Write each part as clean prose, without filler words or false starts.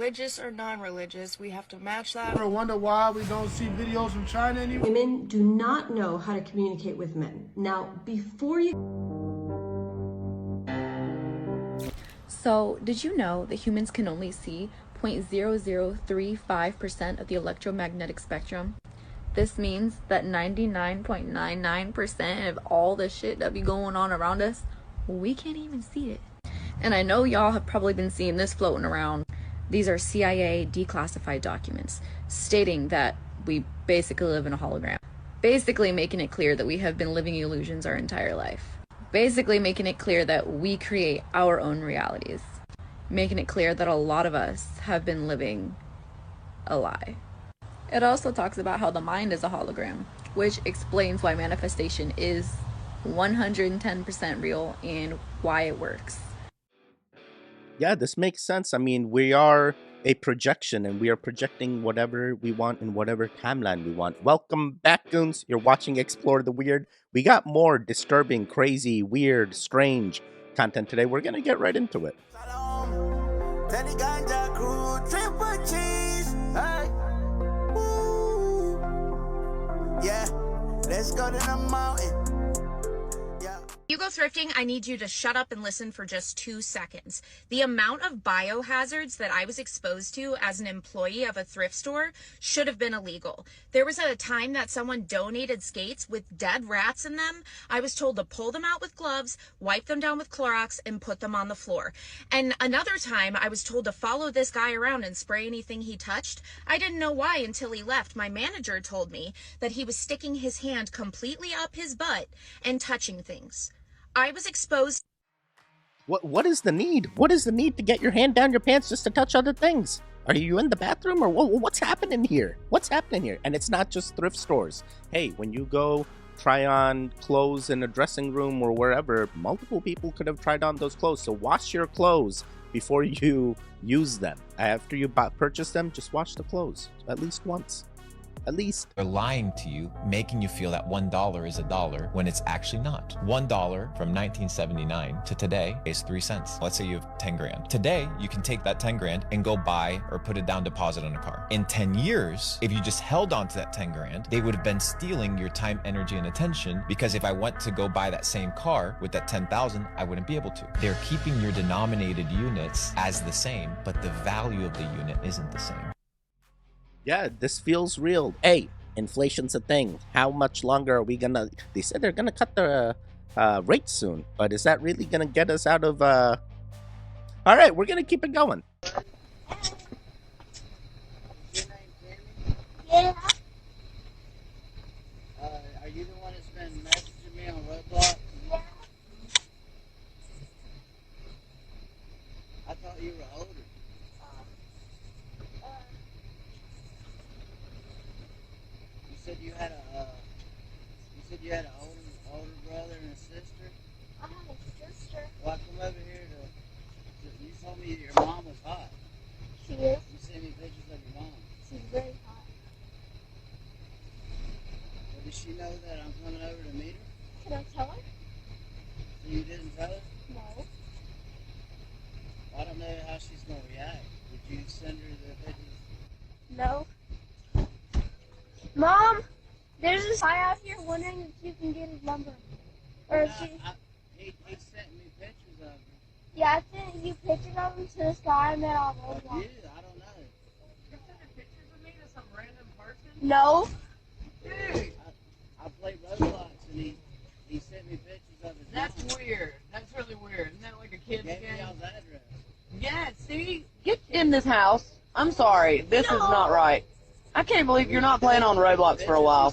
religious or non-religious, we have to match that. I wonder why we don't see videos from China anymore. Women do not know how to communicate with men. Now, before you... So, did you know that humans can only see 0.0035% of the electromagnetic spectrum? This means that 99.99% of all the shit that be going on around us, we can't even see it. And I know y'all have probably been seeing this floating around. These are CIA declassified documents stating that we basically live in a hologram. Basically making it clear that we have been living illusions our entire life. Basically making it clear that we create our own realities. Making it clear that a lot of us have been living a lie. It also talks about how the mind is a hologram, which explains why manifestation is 110% real and why it works. Yeah, this makes sense. I mean, we are a projection and we are projecting whatever we want in whatever timeline we want. Welcome back, goons. You're watching Explore the Weird. We got more disturbing, crazy, weird, strange content today. We're going to get right into it. Yeah, let's go to the mountain. You go thrifting, I need you to shut up and listen for just 2 seconds. The amount of biohazards that I was exposed to as an employee of a thrift store should have been illegal. There was a time that someone donated skates with dead rats in them. I was told to pull them out with gloves, wipe them down with Clorox, and put them on the floor. And another time, I was told to follow this guy around and spray anything he touched. I didn't know why until he left. My manager told me that he was sticking his hand completely up his butt and touching things. I was exposed. What is the need? What is the need to get your hand down your pants just to touch other things? Are you in the bathroom or what's happening here? What's happening here? And it's not just thrift stores. Hey, when you go try on clothes in a dressing room or wherever, multiple people could have tried on those clothes. So wash your clothes before you use them. After you purchase them, just wash the clothes at least once. At least. They're lying to you, making you feel that $1 is a dollar when it's actually not. $1 from 1979 to today is 3 cents. Let's say you have 10 grand. Today, you can take that 10 grand and go buy or put it down deposit on a car. In 10 years, if you just held on to that 10 grand, they would have been stealing your time, energy, and attention, because if I went to go buy that same car with that 10,000, I wouldn't be able to. They're keeping your denominated units as the same, but the value of the unit isn't the same. Yeah, this feels real. Hey, inflation's a thing. How much longer are we gonna... They said they're gonna cut the rates soon, but is that really gonna get us out of... All right, we're gonna keep it going. Yeah. Are you the one that's been messaging me on Roblox? Yeah. I thought you were older. You said you had an older brother and a sister? I have a sister. Well, I come over here to you told me that your mom was hot. She is. You sent me pictures of your mom. She's very hot. Well, does she know that I'm coming over to meet her? Can I tell her? So you didn't tell her? No. Well, I don't know how she's going to react. Would you send her the pictures? No. Mom, there's this guy out here wondering if you can get his number. Or if she... He sent me pictures of her. Yeah, I sent you pictures of him to this guy I met on Roblox. Oh, yeah, I don't know. You're sending pictures of me to some random person? No. Dude, I played Roblox and he sent me pictures of his that's mom. weird. That's really weird. Isn't that like a kid's Gave me game? y'all's address. Yeah, see? Get in this house. I'm sorry. This is not right. I can't believe you're not playing on Roblox for a while.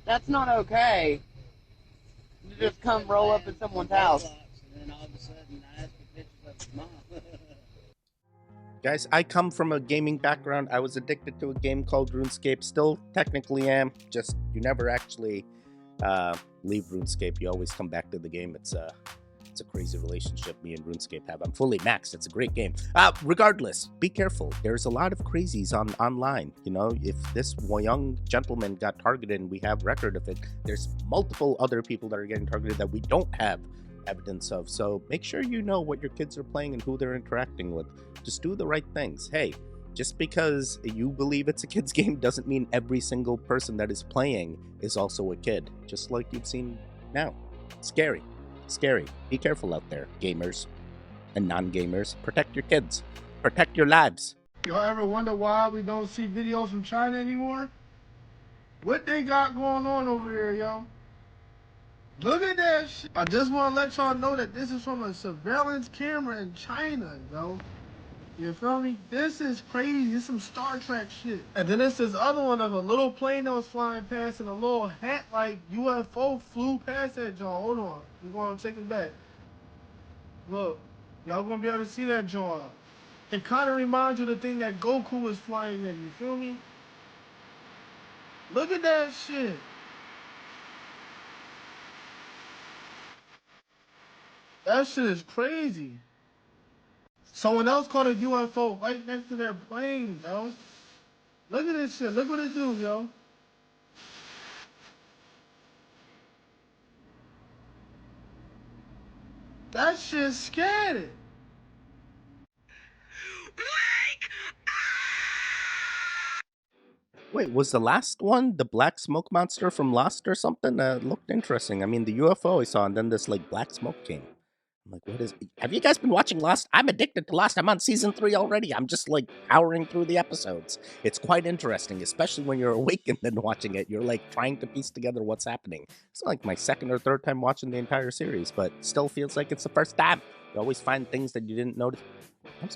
That's not okay. You just come roll up at someone's house. And then all of a sudden I asked for pictures of his mom. Guys, I come from a gaming background. I was addicted to a game called RuneScape. Still technically am. Just, you never actually leave RuneScape. You always come back to the game. It's a crazy relationship me and RuneScape have. I'm fully maxed. It's a great game. Regardless, be careful. There's a lot of crazies online. You know, if this young gentleman got targeted and we have record of it, there's multiple other people that are getting targeted that we don't have evidence of. So make sure you know what your kids are playing and who they're interacting with. Just do the right things. Hey, just because you believe it's a kid's game doesn't mean every single person that is playing is also a kid, just like you've seen now. Scary. Scary. Be careful out there, gamers and non-gamers. Protect your kids. Protect your lives. Y'all ever wonder why we don't see videos from China anymore? What they got going on over here, yo? Look at that shit. I just want to let y'all know that this is from a surveillance camera in China, yo. You feel me? This is crazy. This is some Star Trek shit. And then there's this other one of a little plane that was flying past and a little hat like UFO flew past that joint. Hold on. We're going to take it back. Look. Y'all going to be able to see that joint. It kind of reminds you of the thing that Goku was flying in. You feel me? Look at that shit. That shit is crazy. Someone else caught a UFO right next to their plane, yo. Look at this shit. Look what it do, yo. That shit scared it. Wait, was the last one the black smoke monster from Lost or something? Looked interesting. I mean, the UFO I saw, and then this like black smoke came. I'm like, what is? Have you guys been watching Lost? I'm addicted to Lost. I'm on season 3 already. I'm just like powering through the episodes. It's quite interesting, especially when you're awakened and watching it. You're like trying to piece together what's happening. It's like my second or third time watching the entire series, but still feels like it's the first time. You always find things that you didn't notice. I'm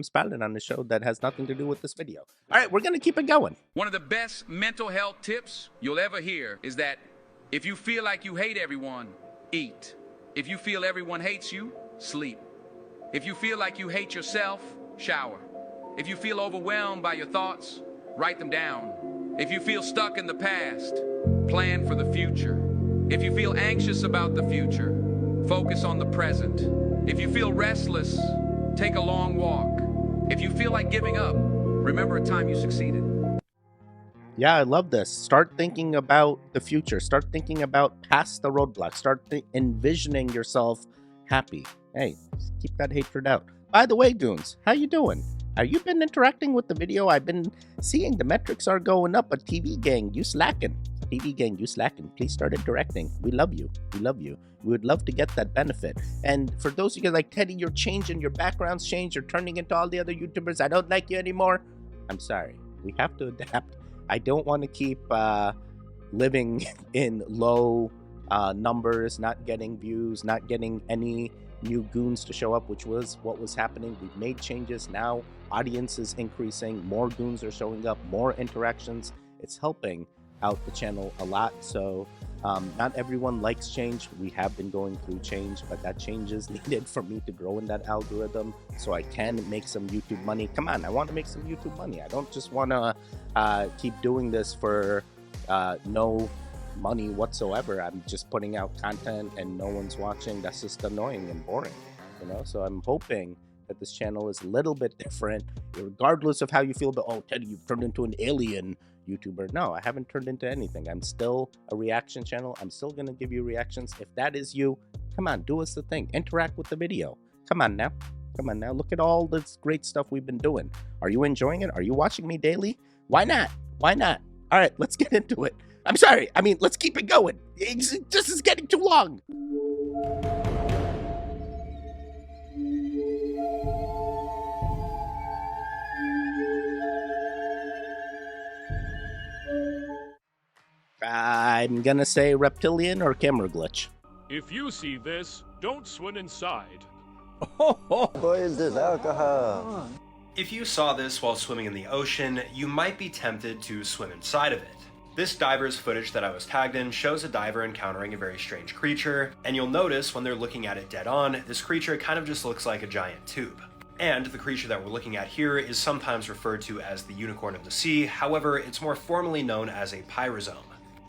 spouting on the show that has nothing to do with this video. All right, we're going to keep it going. One of the best mental health tips you'll ever hear is that if you feel like you hate everyone, eat. If you feel everyone hates you, sleep. If you feel like you hate yourself, shower. If you feel overwhelmed by your thoughts, write them down. If you feel stuck in the past, plan for the future. If you feel anxious about the future, focus on the present. If you feel restless, take a long walk. If you feel like giving up, remember a time you succeeded. Yeah, I love this. Start thinking about the future. Start thinking about past the roadblocks. Start envisioning yourself happy. Hey, keep that hatred out. By the way, goons, how you doing? Have you been interacting with the video? I've been seeing the metrics are going up, but TV gang, you slacking. TV gang, you slacking. Please start interacting. We love you. We love you. We would love to get that benefit. And for those of you like, Teddy, you're changing, your background's changed, you're turning into all the other YouTubers. I don't like you anymore. I'm sorry. We have to adapt. I don't want to keep living in low numbers, not getting views, not getting any new goons to show up, which was what was happening. We've made changes. Now audience is increasing. More goons are showing up, more interactions. It's helping out the channel a lot. So not everyone likes change. We have been going through change, but that change is needed for me to grow in that algorithm so I can make some YouTube money. Come on, I want to make some YouTube money. I don't just want to keep doing this for no money whatsoever. I'm just putting out content and no one's watching. That's just annoying and boring, you know? So I'm hoping that this channel is a little bit different, regardless of how you feel about, oh, Teddy, you've turned into an alien YouTuber. No, I haven't turned into anything. I'm still a reaction channel. I'm still gonna give you reactions. If that is you, come on, do us the thing. Interact with the video. Come on now. Come on now. Look at all this great stuff we've been doing. Are you enjoying it? Are you watching me daily? Why not? Why not? All right, let's get into it. I'm sorry. I mean, let's keep it going. This is getting too long. I'm gonna say reptilian or camera glitch. If you see this, don't swim inside. Poisoned alcohol. If you saw this while swimming in the ocean, you might be tempted to swim inside of it. This diver's footage that I was tagged in shows a diver encountering a very strange creature, and you'll notice when they're looking at it dead on, this creature kind of just looks like a giant tube. And the creature that we're looking at here is sometimes referred to as the unicorn of the sea, however, it's more formally known as a pyrosome.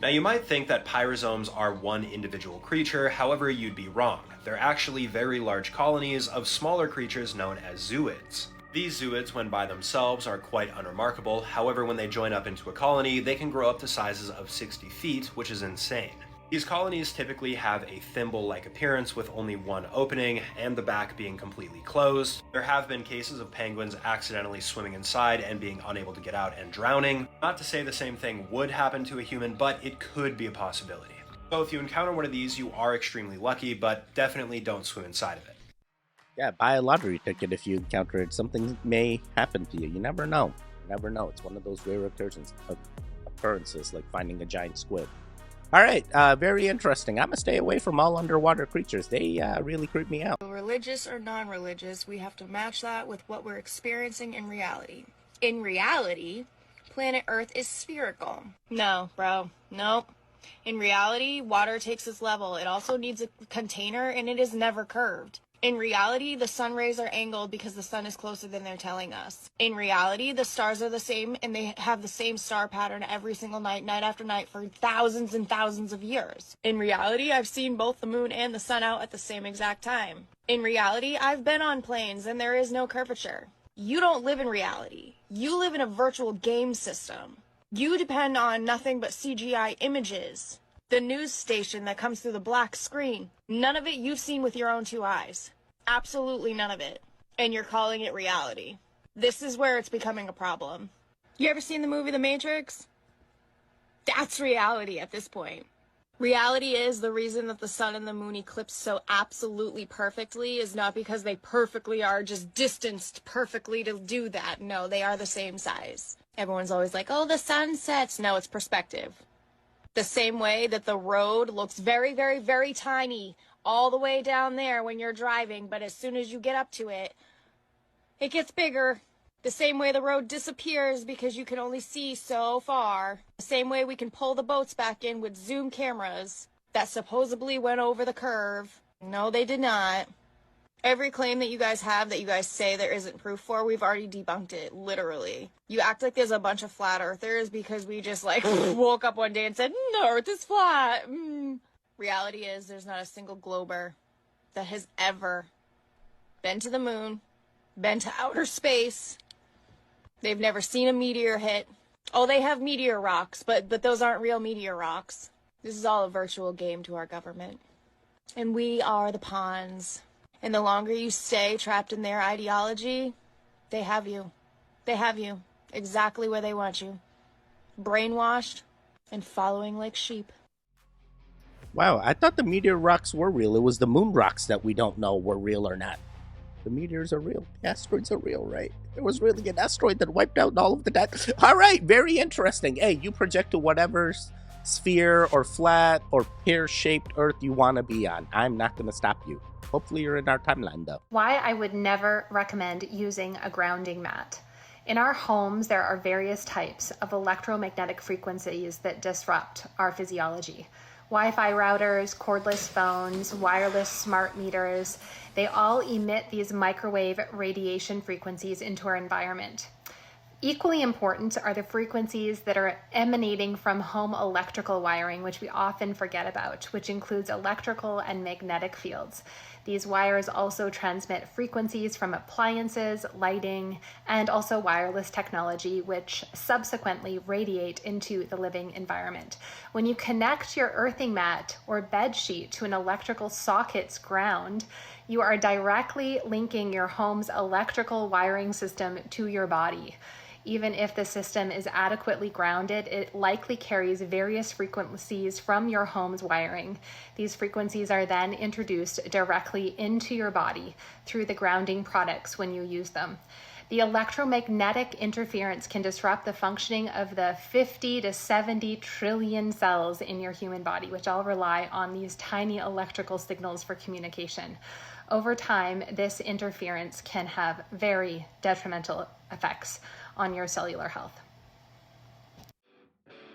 Now you might think that pyrosomes are one individual creature, however you'd be wrong. They're actually very large colonies of smaller creatures known as zooids. These zooids, when by themselves, are quite unremarkable, however when they join up into a colony, they can grow up to sizes of 60 feet, which is insane. These colonies typically have a thimble-like appearance with only one opening and the back being completely closed. There have been cases of penguins accidentally swimming inside and being unable to get out and drowning. Not to say the same thing would happen to a human, but it could be a possibility. So if you encounter one of these, you are extremely lucky, but definitely don't swim inside of it. Yeah, buy a lottery ticket if you encounter it. Something may happen to you. You never know. You never know. It's one of those rare occurrences like finding a giant squid. All right, very interesting. I'm going to stay away from all underwater creatures. They really creep me out. Religious or non-religious, we have to match that with what we're experiencing in reality. In reality, planet Earth is spherical. No, bro, nope. In reality, water takes its level. It also needs a container, and it is never curved. In reality, the sun rays are angled because the sun is closer than they're telling us. In reality, the stars are the same and they have the same star pattern every single night, night after night for thousands and thousands of years. In reality, I've seen both the moon and the sun out at the same exact time. In reality, I've been on planes and there is no curvature. You don't live in reality. You live in a virtual game system. You depend on nothing but CGI images. The news station that comes through the black screen. None of it you've seen with your own two eyes. Absolutely none of it. And you're calling it reality. This is where it's becoming a problem. You ever seen the movie The Matrix? That's reality at this point. Reality is the reason that the sun and the moon eclipse so absolutely perfectly is not because they perfectly are just distanced perfectly to do that. No, they are the same size. Everyone's always like, oh, the sun sets. No, it's perspective. The same way that the road looks very, very, very tiny all the way down there when you're driving, but as soon as you get up to it, it gets bigger. The same way the road disappears because you can only see so far. The same way we can pull the boats back in with zoom cameras that supposedly went over the curve. No, they did not. Every claim that you guys have that you guys say there isn't proof for, we've already debunked it, literally. You act like there's a bunch of flat earthers because we just like woke up one day and said, the earth is flat. Reality is there's not a single glober that has ever been to the moon, been to outer space. They've never seen a meteor hit. Oh, they have meteor rocks, but those aren't real meteor rocks. This is all a virtual game to our government. And we are the pawns. And the longer you stay trapped in their ideology, they have you. They have you exactly where they want you. Brainwashed and following like sheep. Wow, I thought the meteor rocks were real. It was the moon rocks that we don't know were real or not. The meteors are real. The asteroids are real, right? There was really an asteroid that wiped out all of the death. All right, very interesting. Hey, you project to whatever sphere or flat or pear-shaped Earth you want to be on. I'm not going to stop you. Hopefully you're in our timeline, though. Why I would never recommend using a grounding mat. In our homes, there are various types of electromagnetic frequencies that disrupt our physiology. Wi-Fi routers, cordless phones, wireless smart meters, they all emit these microwave radiation frequencies into our environment. Equally important are the frequencies that are emanating from home electrical wiring, which we often forget about, which includes electrical and magnetic fields. These wires also transmit frequencies from appliances, lighting, and also wireless technology, which subsequently radiate into the living environment. When you connect your earthing mat or bed sheet to an electrical socket's ground, you are directly linking your home's electrical wiring system to your body. Even if the system is adequately grounded, it likely carries various frequencies from your home's wiring. These frequencies are then introduced directly into your body through the grounding products when you use them. The electromagnetic interference can disrupt the functioning of the 50 to 70 trillion cells in your human body, which all rely on these tiny electrical signals for communication. Over time, this interference can have very detrimental effects on your cellular health.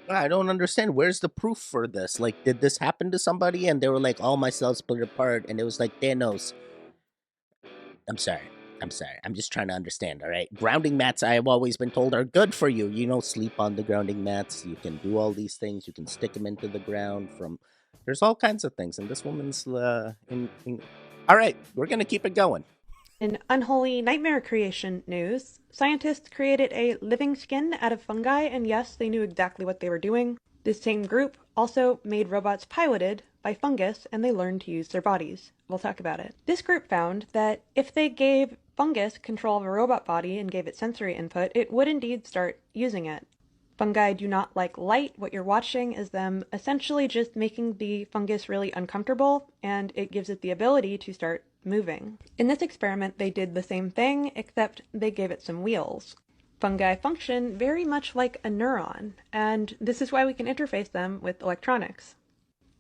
I don't understand. Where's the proof for this? Like, did this happen to somebody and they were like, all my cells split apart, and it was like Thanos? I'm sorry. I'm just trying to understand, all right? Grounding mats, I have always been told, are good for you. You know, sleep on the grounding mats. You can do all these things. You can stick them into the ground from... There's all kinds of things. And this woman's... All right, we're going to keep it going. In unholy nightmare creation news, scientists created a living skin out of fungi, and yes, they knew exactly what they were doing. This same group also made robots piloted by fungus, and they learned to use their bodies. We'll talk about it. This group found that if they gave fungus control of a robot body and gave it sensory input, it would indeed start using it. Fungi do not like light. What you're watching is them essentially just making the fungus really uncomfortable, and it gives it the ability to start moving. In this experiment, they did the same thing, except they gave it some wheels. Fungi function very much like a neuron, and this is why we can interface them with electronics.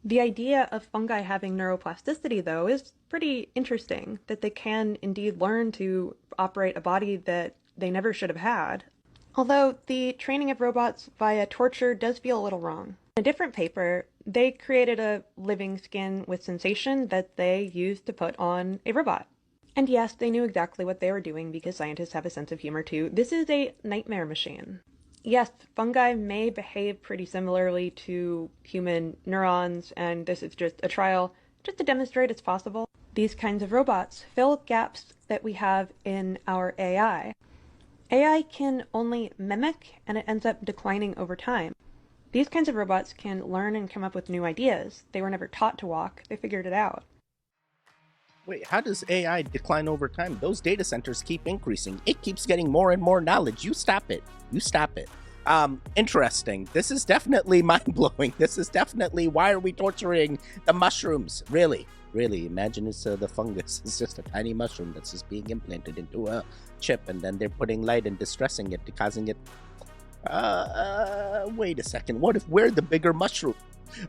The idea of fungi having neuroplasticity, though, is pretty interesting, that they can indeed learn to operate a body that they never should have had. Although the training of robots via torture does feel a little wrong. In a different paper, they created a living skin with sensation that they used to put on a robot. And yes, they knew exactly what they were doing because scientists have a sense of humor too. This is a nightmare machine. Yes, fungi may behave pretty similarly to human neurons, and this is just a trial just to demonstrate it's possible. These kinds of robots fill gaps that we have in our AI. AI can only mimic, and it ends up declining over time. These kinds of robots can learn and come up with new ideas. They were never taught to walk, they figured it out. Wait, how does AI decline over time? Those data centers keep increasing. It keeps getting more and more knowledge. You stop it. You stop it. Interesting. This is definitely mind-blowing. This is definitely, why are we torturing the mushrooms? Really? Imagine it's the fungus. It's just a tiny mushroom that's just being implanted into a chip, and then they're putting light and distressing it, causing it. Wait a second. What if we're the bigger mushroom?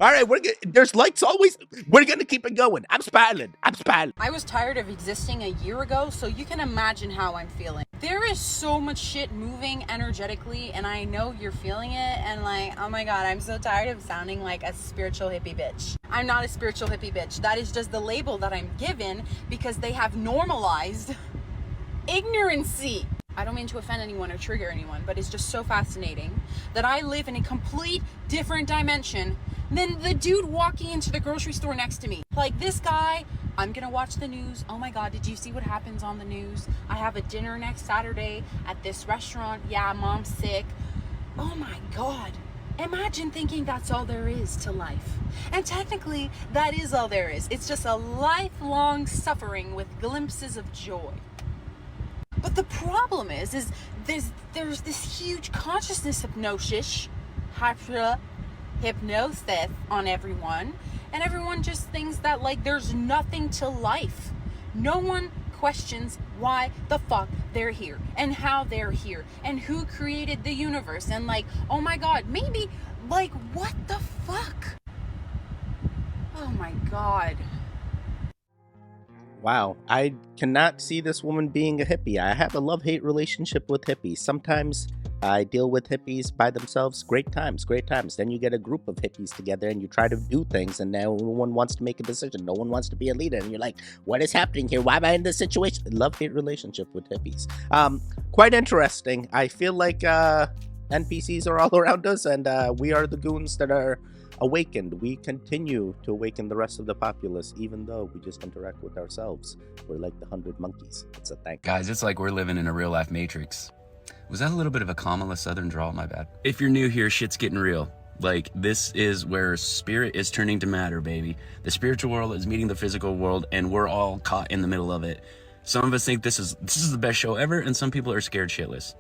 All right, there's lights always. We're gonna keep it going. I'm spiraling. I was tired of existing a year ago, so you can imagine how I'm feeling. There is so much shit moving energetically, and I know you're feeling it, and like, oh my god, I'm so tired of sounding like a spiritual hippie bitch. I'm not a spiritual hippie bitch. That is just the label that I'm given because they have normalized ignorancy. I don't mean to offend anyone or trigger anyone, but it's just so fascinating that I live in a complete different dimension than the dude walking into the grocery store next to me. Like, this guy, I'm gonna watch the news. Oh my god, did you see what happens on the news? I have a dinner next Saturday at this restaurant. Yeah, mom's sick. Oh my god. Imagine thinking that's all there is to life. And technically, that is all there is. It's just a lifelong suffering with glimpses of joy. But the problem is there's this huge consciousness hypnosis on everyone, and everyone just thinks that like there's nothing to life. No one questions why the fuck they're here and how they're here and who created the universe, and like, oh my god, maybe like, what the fuck? Oh my god. Wow, I cannot see this woman being a hippie. I have a love-hate relationship with hippies. Sometimes I deal with hippies by themselves. Great times. Then you get a group of hippies together and you try to do things, and now no one wants to make a decision. No one wants to be a leader. And you're like, what is happening here? Why am I in this situation? Love-hate relationship with hippies. Quite interesting. I feel like NPCs are all around us, and we are the goons that are awakened. We continue to awaken the rest of the populace, even though we just interact with ourselves. We're like the 100 monkeys. It's a thing. Guys, it's like we're living in a real life Matrix. Was that a little bit of a Kamala Southern drawl? My bad. If you're new here, shit's getting real. Like, this is where spirit is turning to matter, baby. The spiritual world is meeting the physical world, and we're all caught in the middle of it. Some of us think this is the best show ever, and some people are scared shitless.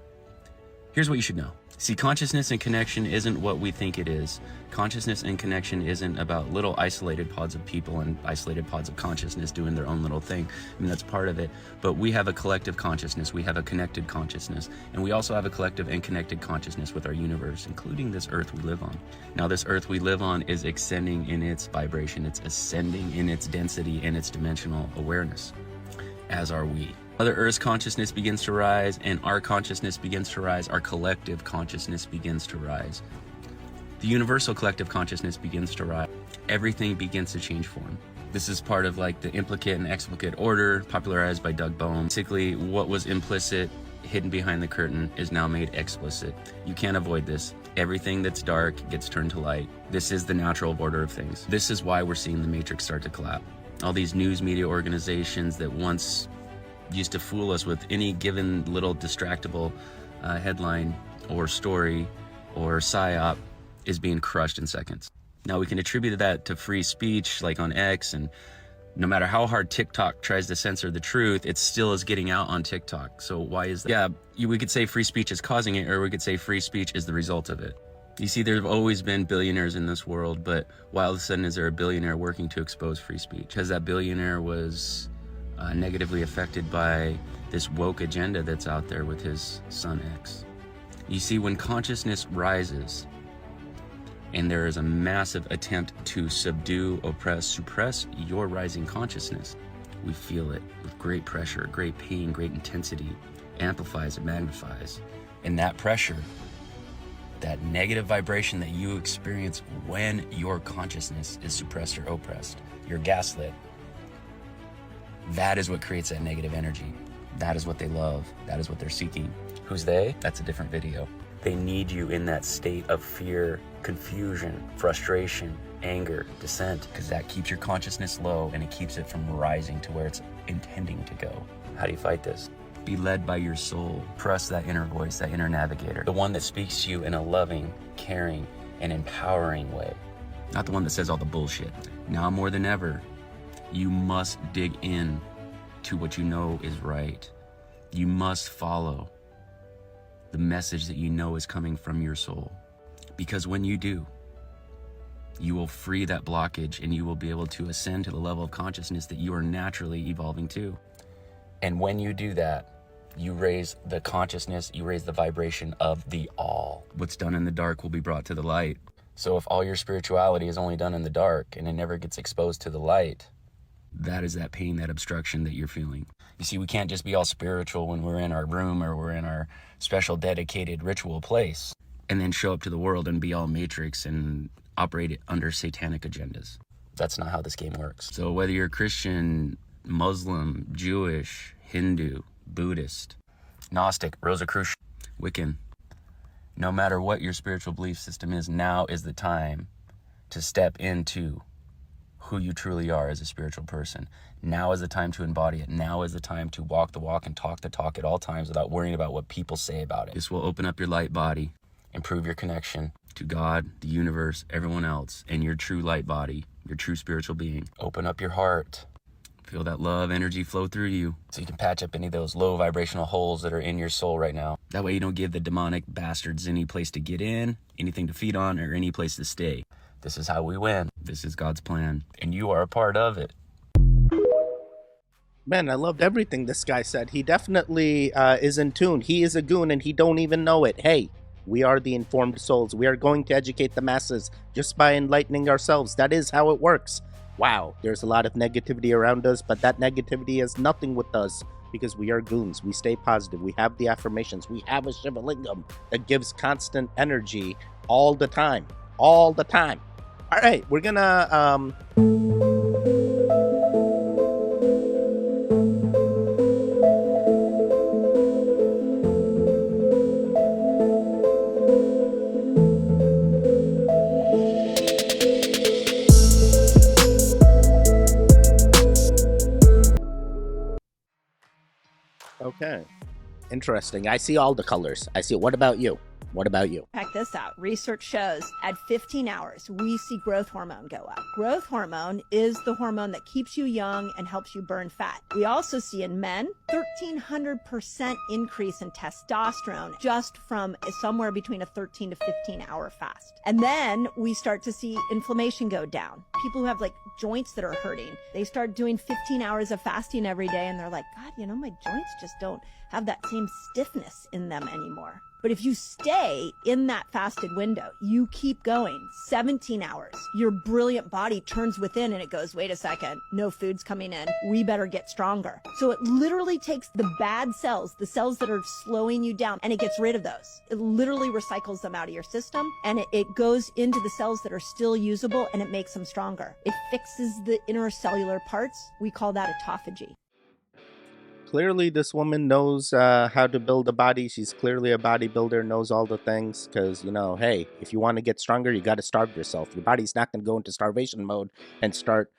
Here's what you should know. See, consciousness and connection isn't what we think it is. Consciousness and connection isn't about little isolated pods of people and isolated pods of consciousness doing their own little thing. I mean, that's part of it. But we have a collective consciousness. We have a connected consciousness. And we also have a collective and connected consciousness with our universe, including this earth we live on. Now, this earth we live on is ascending in its vibration. It's ascending in its density and its dimensional awareness, as are we. Mother Earth's consciousness begins to rise, and our consciousness begins to rise. Our collective consciousness begins to rise. The universal collective consciousness begins to rise. Everything begins to change form. This is part of like the implicate and explicate order popularized by Doug Bohm. Basically, what was implicit, hidden behind the curtain, is now made explicit. You can't avoid this. Everything that's dark gets turned to light. This is the natural order of things. This is why we're seeing the Matrix start to collapse. All these news media organizations that once used to fool us with any given little distractible headline or story or psyop is being crushed in seconds. Now we can attribute that to free speech, like on X, and no matter how hard TikTok tries to censor the truth, it still is getting out on TikTok. So why is that? Yeah, we could say free speech is causing it, or we could say free speech is the result of it. You see, there have always been billionaires in this world, but why all of a sudden is there a billionaire working to expose free speech? Because that billionaire was negatively affected by this woke agenda that's out there with his son X. You see, when consciousness rises, and there is a massive attempt to subdue, oppress, suppress your rising consciousness, we feel it with great pressure, great pain, great intensity, amplifies and magnifies. And that pressure, that negative vibration that you experience when your consciousness is suppressed or oppressed, you're gaslit, that is what creates that negative energy. That is what they love. That is what they're seeking. Who's they? That's a different video. They need you in that state of fear, confusion, frustration, anger, dissent, because that keeps your consciousness low and it keeps it from rising to where it's intending to go. How do you fight this? Be led by your soul. Trust that inner voice, that inner navigator, the one that speaks to you in a loving, caring, and empowering way. Not the one that says all the bullshit. Now more than ever, you must dig in to what you know is right. You must follow the message that you know is coming from your soul. Because when you do, you will free that blockage and you will be able to ascend to the level of consciousness that you are naturally evolving to. And when you do that, you raise the consciousness, you raise the vibration of the all. What's done in the dark will be brought to the light. So if all your spirituality is only done in the dark and it never gets exposed to the light, that is that pain, that obstruction that you're feeling. You see, we can't just be all spiritual when we're in our room or we're in our special dedicated ritual place and then show up to the world and be all matrix and operate under satanic agendas. That's not how this game works. So whether you're Christian, Muslim, Jewish, Hindu, Buddhist, Gnostic, Rosicrucian, Wiccan, no matter what your spiritual belief system is, now is the time to step into who you truly are as a spiritual person. Now is the time to embody it. Now is the time to walk the walk and talk the talk at all times without worrying about what people say about it. This will open up your light body, improve your connection to God, the universe, everyone else, and your true light body, your true spiritual being. Open up your heart. Feel that love energy flow through you so you can patch up any of those low vibrational holes that are in your soul right now. That way you don't give the demonic bastards any place to get in, anything to feed on, or any place to stay. This is how we win. This is God's plan, and you are a part of it. Man, I loved everything this guy said. He definitely is in tune. He is a goon, and he don't even know it. Hey, we are the informed souls. We are going to educate the masses just by enlightening ourselves. That is how it works. Wow, there's a lot of negativity around us, but that negativity has nothing with us because we are goons. We stay positive. We have the affirmations. We have a Shivalingam that gives constant energy all the time. All the time. All right, we're gonna okay. Interesting. I see all the colors. I see. What about you? What about you? Check this out. Research shows at 15 hours, we see growth hormone go up. Growth hormone is the hormone that keeps you young and helps you burn fat. We also see in men 1,300% increase in testosterone just from somewhere between a 13 to 15 hour fast. And then we start to see inflammation go down. People who have like joints that are hurting, they start doing 15 hours of fasting every day and they're like, God, you know, my joints just don't have that same stiffness in them anymore. But if you stay in that fasted window, you keep going 17 hours, your brilliant body turns within and it goes, wait a second, no food's coming in. We better get stronger. So it literally takes the bad cells, the cells that are slowing you down, and it gets rid of those. It literally recycles them out of your system and it goes into the cells that are still usable and it makes them stronger. It fixes the intercellular parts. We call that autophagy. Clearly, this woman knows how to build a body. She's clearly a bodybuilder, knows all the things. Because, you know, hey, if you want to get stronger, you got to starve yourself. Your body's not going to go into starvation mode and start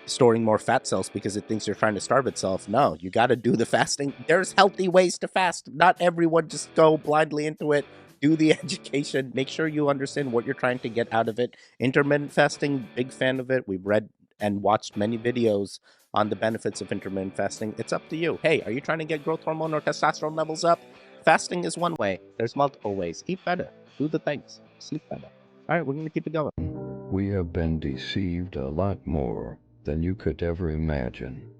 storing more fat cells because it thinks you're trying to starve itself. No, you got to do the fasting. There's healthy ways to fast. Not everyone just go blindly into it. do the education, make sure you understand what you're trying to get out of it. Intermittent fasting, big fan of it. We've read and watched many videos on the benefits of intermittent fasting. It's up to you. Hey, are you trying to get growth hormone or testosterone levels up? Fasting is one way. There's multiple ways. Eat better. Do the things. Sleep better. All right, we're going to keep it going. We have been deceived a lot more than you could ever imagine.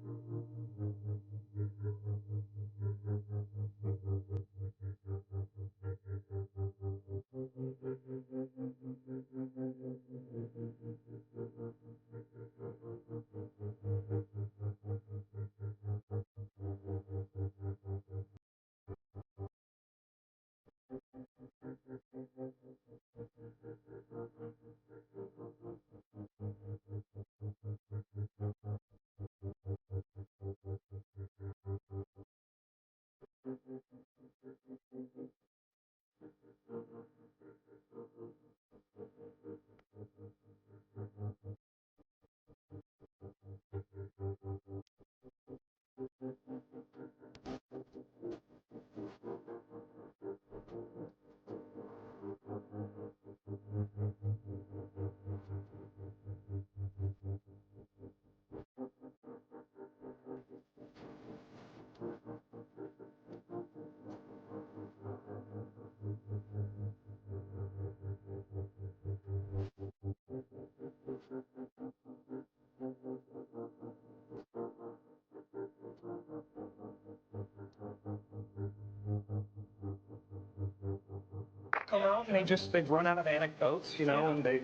Around and they've run out of anecdotes, you know, and they.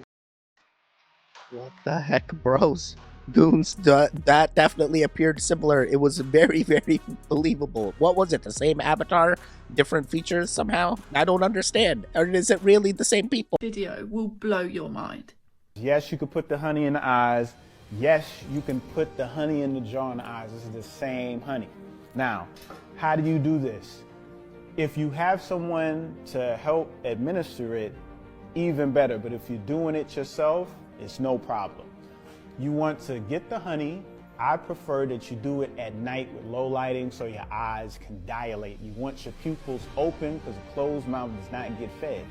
What the heck, bros? Goons, that definitely appeared similar. It was very, very believable. What was it? The same avatar? Different features somehow? I don't understand. Or is it really the same people? Video will blow your mind. Yes, you could put the honey in the eyes. Yes, you can put the honey in the jar in the eyes. This is the same honey. Now, how do you do this? If you have someone to help administer it, even better. But if you're doing it yourself, it's no problem. You want to get the honey. I prefer that you do it at night with low lighting so your eyes can dilate. You want your pupils open because a closed mouth does not get fed.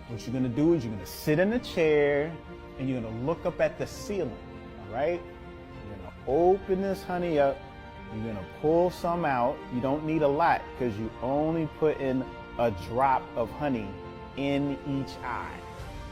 What you're gonna do is you're gonna sit in a chair and you're gonna look up at the ceiling, all right? You're gonna open this honey up. You're gonna pull some out. You don't need a lot because you only put in a drop of honey in each eye.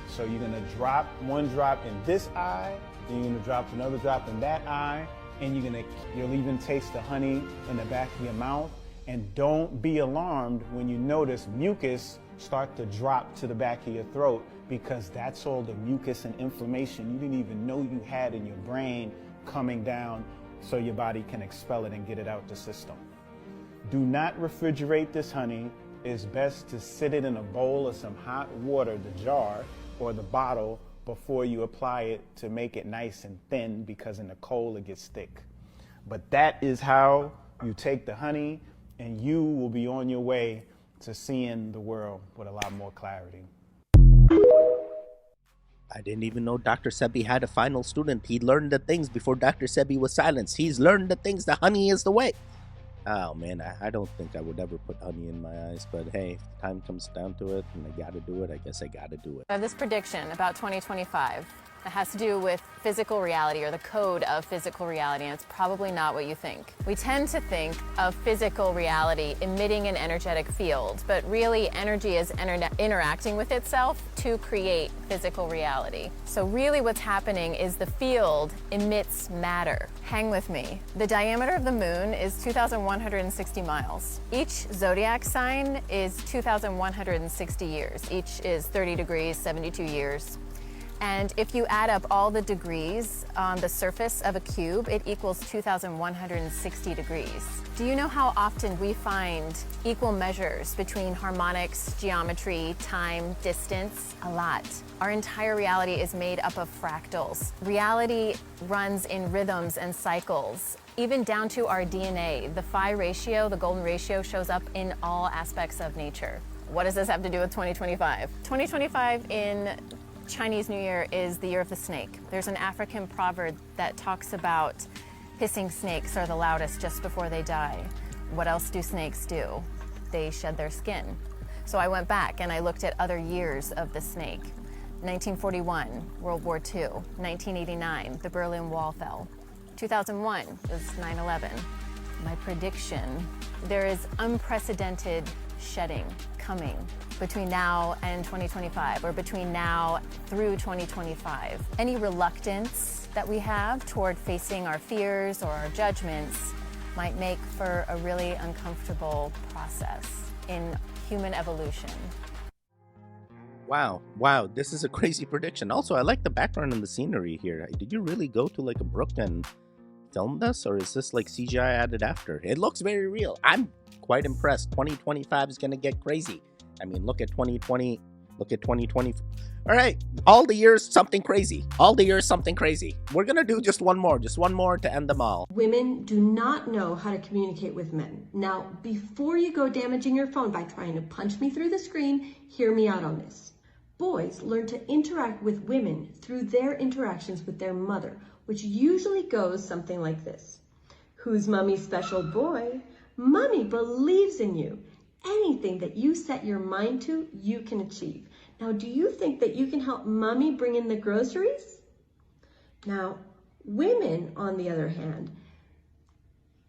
So you're gonna drop one drop in this eye, then you're gonna drop another drop in that eye, and you'll even taste the honey in the back of your mouth. And don't be alarmed when you notice mucus start to drop to the back of your throat, because that's all the mucus and inflammation you didn't even know you had in your brain coming down, so your body can expel it and get it out the system. Do not refrigerate this honey. It's best to sit it in a bowl of some hot water, the jar or the bottle, before you apply it to make it nice and thin, because in the cold it gets thick. But that is how you take the honey, and you will be on your way to seeing the world with a lot more clarity. I didn't even know Dr. Sebi had a final student. He learned the things before Dr. Sebi was silenced. He's learned the things. The honey is the way. Oh, man, I don't think I would ever put honey in my eyes. But, hey, if the time comes down to it and I got to do it, I guess I got to do it. I have this prediction about 2025 that has to do with physical reality, or the code of physical reality, and it's probably not what you think. We tend to think of physical reality emitting an energetic field, but really energy is interacting with itself to create physical reality. So really what's happening is the field emits matter. Hang with me. The diameter of the moon is 2,160 miles. Each zodiac sign is 2,160 years. Each is 30 degrees, 72 years. And if you add up all the degrees on the surface of a cube, it equals 2,160 degrees. Do you know how often we find equal measures between harmonics, geometry, time, distance? A lot. Our entire reality is made up of fractals. Reality runs in rhythms and cycles, even down to our DNA. The phi ratio, the golden ratio, shows up in all aspects of nature. What does this have to do with 2025? 2025 in Chinese New Year is the year of the snake. There's an African proverb that talks about hissing snakes are the loudest just before they die. What else do snakes do? They shed their skin. So I went back and I looked at other years of the snake. 1941, World War II. 1989, the Berlin Wall fell. 2001 was 9/11. My prediction, there is unprecedented shedding coming between now and 2025, or between now through 2025. Any reluctance that we have toward facing our fears or our judgments might make for a really uncomfortable process in human evolution. Wow, this is a crazy prediction. Also, I like the background and the scenery here. Did you really go to like a brook and film this, or is this like CGI added after? It looks very real. I'm quite impressed. 2025 is gonna get crazy. I mean, look at 2020, look at 2020. All right, all the years something crazy. All the years something crazy. We're gonna do just one more to end them all. Women do not know how to communicate with men. Now, before you go damaging your phone by trying to punch me through the screen, hear me out on this. Boys learn to interact with women through their interactions with their mother, which usually goes something like this. Who's Mommy's special boy? Mommy believes in you. Anything that you set your mind to, you can achieve. Now, do you think that you can help Mommy bring in the groceries? Now, women, on the other hand,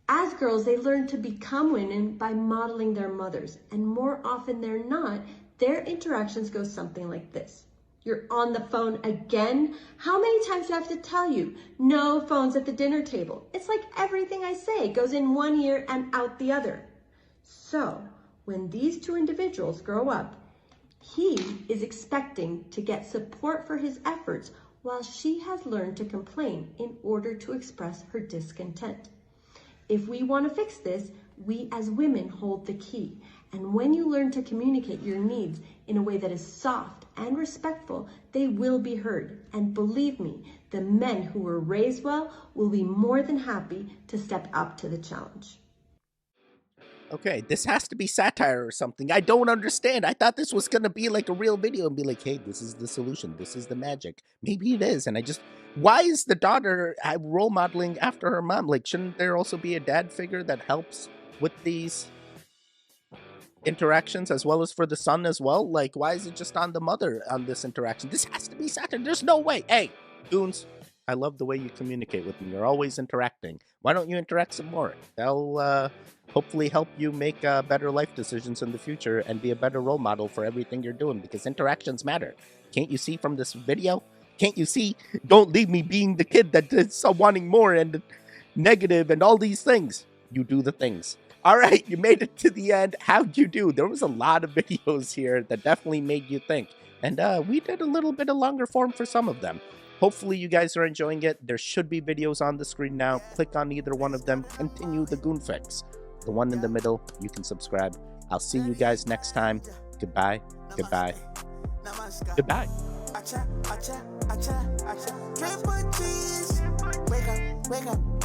as girls, they learn to become women by modeling their mothers. And more often than not, their interactions go something like this. You're on the phone again? How many times do I have to tell you? No phones at the dinner table. It's like everything I say goes in one ear and out the other. So, when these two individuals grow up, he is expecting to get support for his efforts while she has learned to complain in order to express her discontent. If we want to fix this, we as women hold the key. And when you learn to communicate your needs in a way that is soft and respectful, they will be heard. And believe me, the men who were raised well will be more than happy to step up to the challenge. Okay, this has to be satire or something. I don't understand. I thought this was going to be like a real video and be like, hey, this is the solution. This is the magic. Maybe it is. And why is the daughter role modeling after her mom? Like, shouldn't there also be a dad figure that helps with these interactions as well as for the son as well? Like, why is it just on the mother on this interaction? This has to be satire. There's no way. Hey, Goons, I love the way you communicate with me. You're always interacting. Why don't you interact some more? That'll hopefully help you make better life decisions in the future and be a better role model for everything you're doing, because interactions matter. Can't you see from this video? Can't you see? Don't leave me being the kid that is wanting more and negative and all these things. You do the things. All right, you made it to the end. How'd you do? There was a lot of videos here that definitely made you think. And we did a little bit of longer form for some of them. Hopefully you guys are enjoying it. There should be videos on the screen now. Click on either one of them. Continue the Goon Fix. The one in the middle, you can subscribe. I'll see you guys next time. Goodbye. Goodbye. Goodbye. Wake up, wake up.